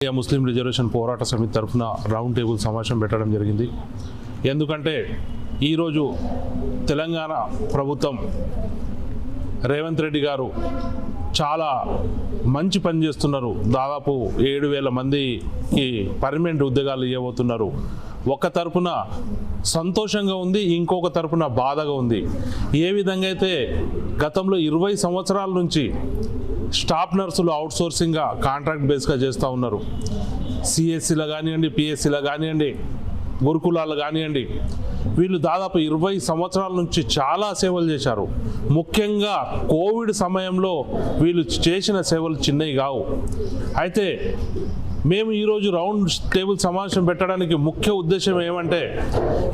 ముస్లిం reservation పోరాట సమితి తరఫున రౌండ్ టేబుల్ సమావేశం పెట్టడం జరిగింది. ఎందుకంటే ఈరోజు తెలంగాణ ప్రభుత్వం రేవంత్ రెడ్డి గారు చాలా మంచి పని చేస్తున్నారు. దాదాపు 7,000 మందికి పర్మనెంట్ ఉద్యోగాలు ఇవ్వబోతున్నారు. ఒక తరపున సంతోషంగా ఉంది, ఇంకొక తరపున బాధగా ఉంది. ఏ విధంగా అయితే గతంలో 20 సంవత్సరాల నుంచి స్టాఫ్ నర్సులు అవుట్సోర్సింగ్గా కాంట్రాక్ట్ బేస్గా చేస్తూ ఉన్నారు. సిఎస్సిలో కానివ్వండి, పిఎస్సిలో కానివ్వండి, గురుకులాలు కానివ్వండి, వీళ్ళు దాదాపు 20 సంవత్సరాల నుంచి చాలా సేవలు చేశారు. ముఖ్యంగా కోవిడ్ సమయంలో వీళ్ళు చేసిన సేవలు చిన్నవి కావు. అయితే మేము ఈరోజు రౌండ్ టేబుల్ సమావేశం పెట్టడానికి ముఖ్య ఉద్దేశం ఏమంటే,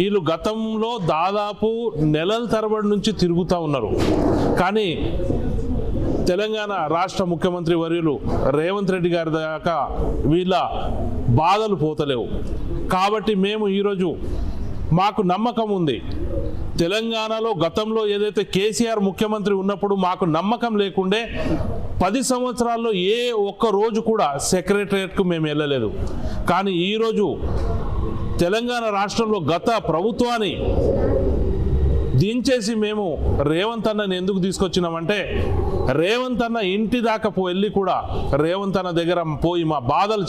వీళ్ళు గతంలో దాదాపు నెలల తరబడి నుంచి తిరుగుతూ ఉన్నారు. కానీ తెలంగాణ రాష్ట్ర ముఖ్యమంత్రి వర్యులు రేవంత్ రెడ్డి గారి దాకా వీళ్ళ బాధలు పోతలేవు. కాబట్టి మేము ఈరోజు మాకు నమ్మకం ఉంది. తెలంగాణలో గతంలో ఏదైతే కేసీఆర్ ముఖ్యమంత్రి ఉన్నప్పుడు మాకు నమ్మకం లేకుండే 10 సంవత్సరాల్లో ఏ ఒక్క రోజు కూడా సెక్రటరియట్కు మేము వెళ్ళలేదు. కానీ ఈరోజు తెలంగాణ రాష్ట్రంలో గత ప్రభుత్వాన్ని దించేసి మేము రేవంత్ అన్నని ఎందుకు తీసుకొచ్చినామంటే, రేవంత్ అన్న ఇంటి దాకా వెళ్ళి కూడా రేవంత్ అన్న దగ్గర పోయి మా బాధలు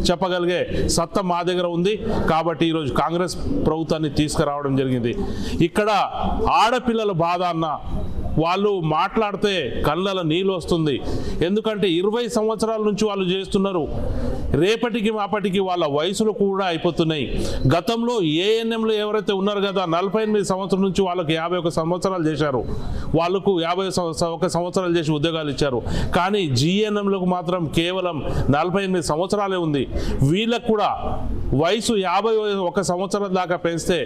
చెప్పగలిగే సత్తా మా దగ్గర ఉంది. కాబట్టి ఈరోజు కాంగ్రెస్ ప్రభుత్వాన్ని తీసుకురావడం జరిగింది. ఇక్కడ ఆడపిల్లల బాధ అన్న వాళ్ళు మాట్లాడితే కళ్ళలో నీళ్ళు వస్తుంది. ఎందుకంటే 20 సంవత్సరాల నుంచి వాళ్ళు చేస్తున్నారు. రేపటికి మాపటికి వాళ్ళ వయసులు కూడా అయిపోతున్నాయి. గతంలో ఏఎన్ఎంలు ఎవరైతే ఉన్నారు కదా, 48 సంవత్సరాల నుంచి వాళ్ళకి 51 సంవత్సరాలు చేశారు. వాళ్ళకు 51 సంవత్సరాలు చేసి ఉద్యోగాలు ఇచ్చారు. కానీ జిఎన్ఎంలకు మాత్రం కేవలం 48 సంవత్సరాలే ఉంది. వీళ్ళకు కూడా వయసు 51 సంవత్సరాల దాకా పెంచితే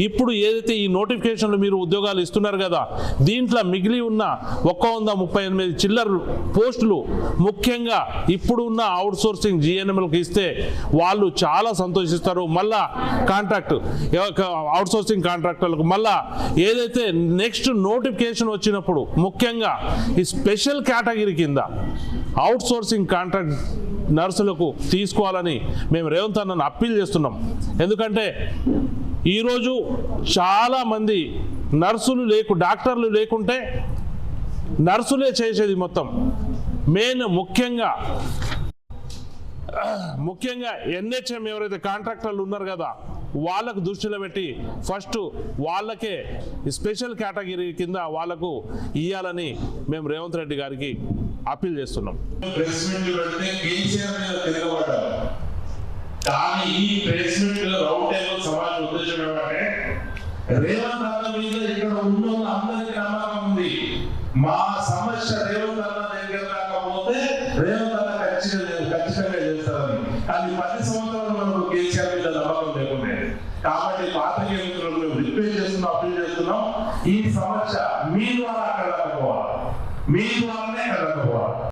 ఇప్పుడు ఏదైతే ఈ నోటిఫికేషన్లు మీరు ఉద్యోగాలు ఇస్తున్నారు కదా, దీంట్లో మిగిలి ఉన్న 138 చిల్లర పోస్టులు ముఖ్యంగా ఇప్పుడు ఉన్న అవుట్ సోర్సింగ్ జిఎన్ఎంలకు ఇస్తే వాళ్ళు చాలా సంతోషిస్తారు. మళ్ళా కాంట్రాక్ట్ అవుట్ సోర్సింగ్ కాంట్రాక్టర్లకు మళ్ళా ఏదైతే నెక్స్ట్ నోటిఫికేషన్ వచ్చినప్పుడు ముఖ్యంగా ఈ స్పెషల్ కేటగిరీ కింద అవుట్ సోర్సింగ్ కాంట్రాక్ట్ నర్సులకు తీసుకోవాలని మేము రేవంత్ అన్నను అప్పీల్ చేస్తున్నాం. ఎందుకంటే ఈరోజు చాలామంది నర్సులు డాక్టర్లు లేకుంటే నర్సులే చేసేది మొత్తం. మెయిన్ ముఖ్యంగా ఎన్హెచ్ఎం ఎవరైతే కాంట్రాక్టర్లు ఉన్నారు కదా, వాళ్ళకు దృష్టిలో పెట్టి ఫస్ట్ వాళ్ళకే స్పెషల్ కేటగిరీ కింద వాళ్ళకు ఇవ్వాలని మేము రేవంత్ రెడ్డి గారికి అప్పీల్ చేస్తున్నాం. కానీ ఈ ప్రెస్ మీట్ రౌండ్ టేబుల్ సమావేశం ఉద్దేశం ఏమంటే, రేవంత్ అన్న మీద ఇక్కడ ఉన్న అందరికీ నమ్మకం ఉంది. మా సమస్య రేవంత్ అన్న దగ్గర రాకపోతే రేవంత్ అన్న ఖచ్చితంగా చేస్తారని. కానీ 10 సంవత్సరాలు మనకు కేసీఆర్ మీద నమ్మకం లేకుండా. కాబట్టి పాత్రికేయ మిత్రులు మేము రిక్వెస్ట్ చేస్తున్నాం, అప్పీల్ చేస్తున్నాం, ఈ సమస్య మీ ద్వారా అక్కడ రాకపోవాలి, మీ ద్వారానే